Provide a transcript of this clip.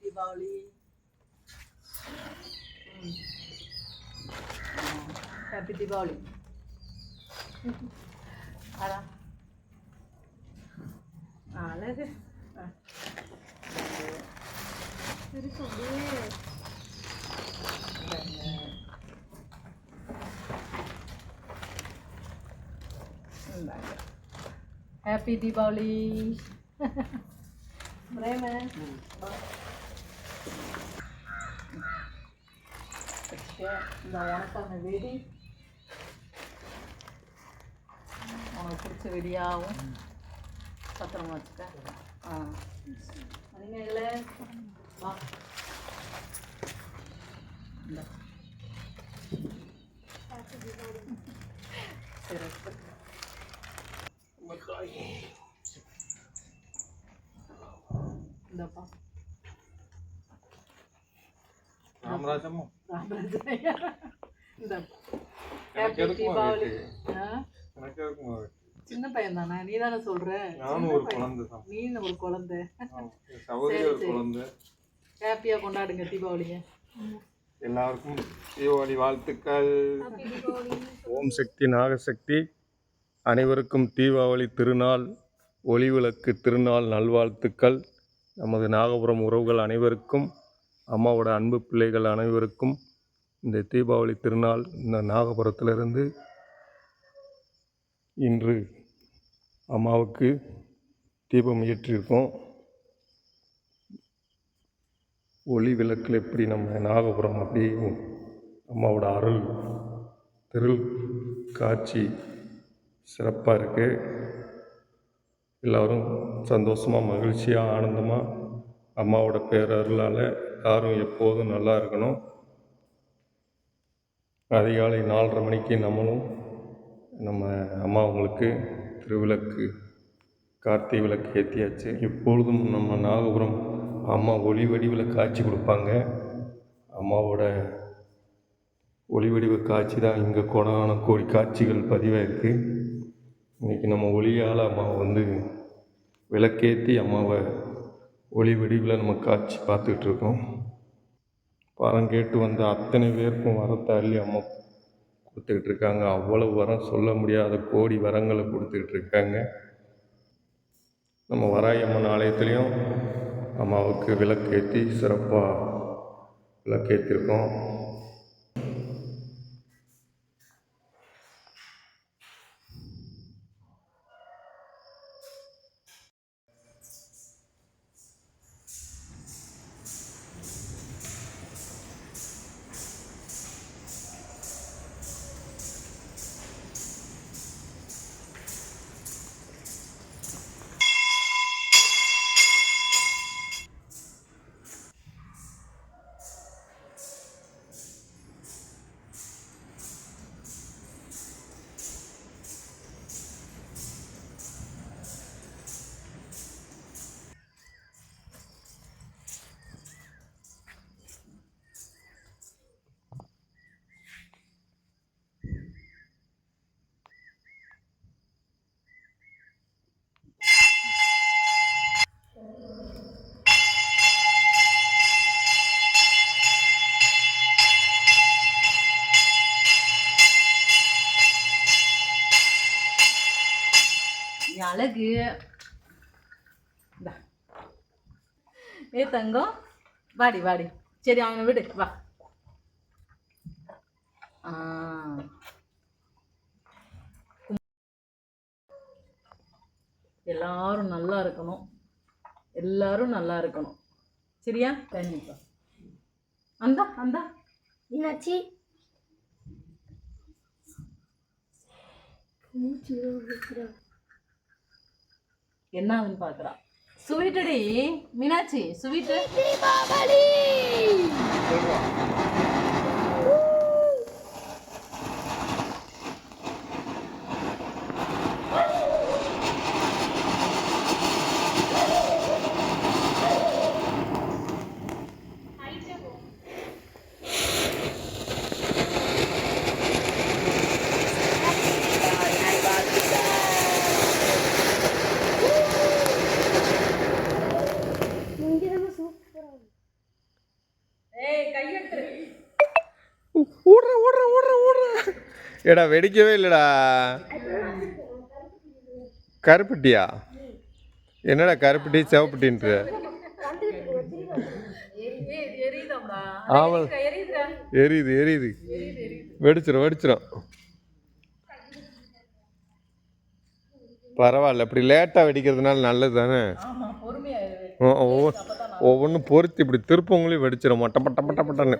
Deepavali. Happy Deepavali. அடா அழகு. சரி சொல்லியே. ஹாப்பி தீபாவளி. பிரேம இந்த உனக்கான வெடி, உனக்கு பிடிச்ச வெடியாகவும் பத்திரமா வச்சுக்க. மணிமேகலை வா. சிறப்பு. இந்தப்பா ராமராஜம்மா இந்த ஹாப்பி தீபாவளி. சின்ன பையன் தானே, நீ தானே சொல்ற. நீ ஒரு குழந்தை. ஹாப்பியா கொண்டாடுங்க தீபாவளிய. எல்லாருக்கும் தீபாவளி வாழ்த்துக்கள். ஓம் சக்தி நாகசக்தி அனைவருக்கும் தீபாவளி திருநாள் ஒளிவிளக்கு திருநாள் நல்வாழ்த்துக்கள். நமது நாகபுரம் உறவுகள் அனைவருக்கும், அம்மாவோட அன்பு பிள்ளைகள் அனைவருக்கும் இந்த தீபாவளி திருநாள். இந்த நாகபுரத்திலிருந்து இன்று அம்மாவுக்கு தீபம் ஏற்றிருக்கோம். ஒளி விளக்கில் எப்படி நம்ம நாகபுரம் அப்படி அம்மாவோட அருள் திருள் காட்சி சிறப்பாக இருக்குது. எல்லோரும் சந்தோஷமாக மகிழ்ச்சியாக ஆனந்தமாக அம்மாவோட பேரருளால் யாரும் எப்போதும் நல்லா இருக்கணும். அதிகாலை 4:30 மணிக்கு நம்மளும் நம்ம அம்மாவங்களுக்கு திருவிளக்கு கார்த்திகை விளக்கு ஏற்றியாச்சு. எப்பொழுதும் நம்ம நாகபுரம் அம்மா ஒளி வடிவில் காட்சி கொடுப்பாங்க. அம்மாவோட ஒளி வடிவ காட்சி தான் இங்கே கோடான கோடி காட்சிகள் பதிவாயிருக்கு. இன்றைக்கி நம்ம ஒளியால் அம்மாவை விளக்கேற்றி அம்மாவை ஒளி வடிவில் நம்ம காட்சி பார்த்துக்கிட்ருக்கோம். வரம் கேட்டு வந்த அத்தனை பேருக்கும் வரத்தை அள்ளி அம்மா கொடுத்துக்கிட்டு இருக்காங்க. அவ்வளவு வரம் சொல்ல முடியாத கோடி வரங்களை கொடுத்துக்கிட்டு இருக்காங்க. நம்ம வராயி அம்மன் ஆலயத்துலேயும் அம்மாவுக்கு விளக்கேற்றி சிறப்பாக விளக்கேற்றிருக்கோம். அழகு. ஏ தங்கம் வாடி வாடி. சரி அவனை விடு வா. எல்லாரும் நல்லா இருக்கணும், எல்லாரும் நல்லா இருக்கணும். சரியா? கண்டிப்பா. அந்தா அந்தா என்னாச்சு? என்ன ஆகுன்னு பார்க்குறா. ஸ்வீட்டடி மீனாட்சி, ஸ்வீட்டு. தீபாவளி ஏய் கை எடுத்துரு. ஓடுறேன் ஏடா வெடிக்கவே இல்லைடா. கருப்பட்டியா? என்னடா கருப்பட்டி சிவப்பட்டின்ட்டு? எரியுதாம்டா. ஆமாம் எரியுதுடா. எரியுது வெடிச்சிரும். பரவாயில்ல, இப்படி லேட்டாக வெடிக்கிறதுனால நல்லது தானே. ஆமா பொறுமையா இரு. ஒவ்வொன்றும் பொறுத்து இப்படி திருப்பவங்களையும் வெடிச்சிடும் மொட்டை பட்டன்னு.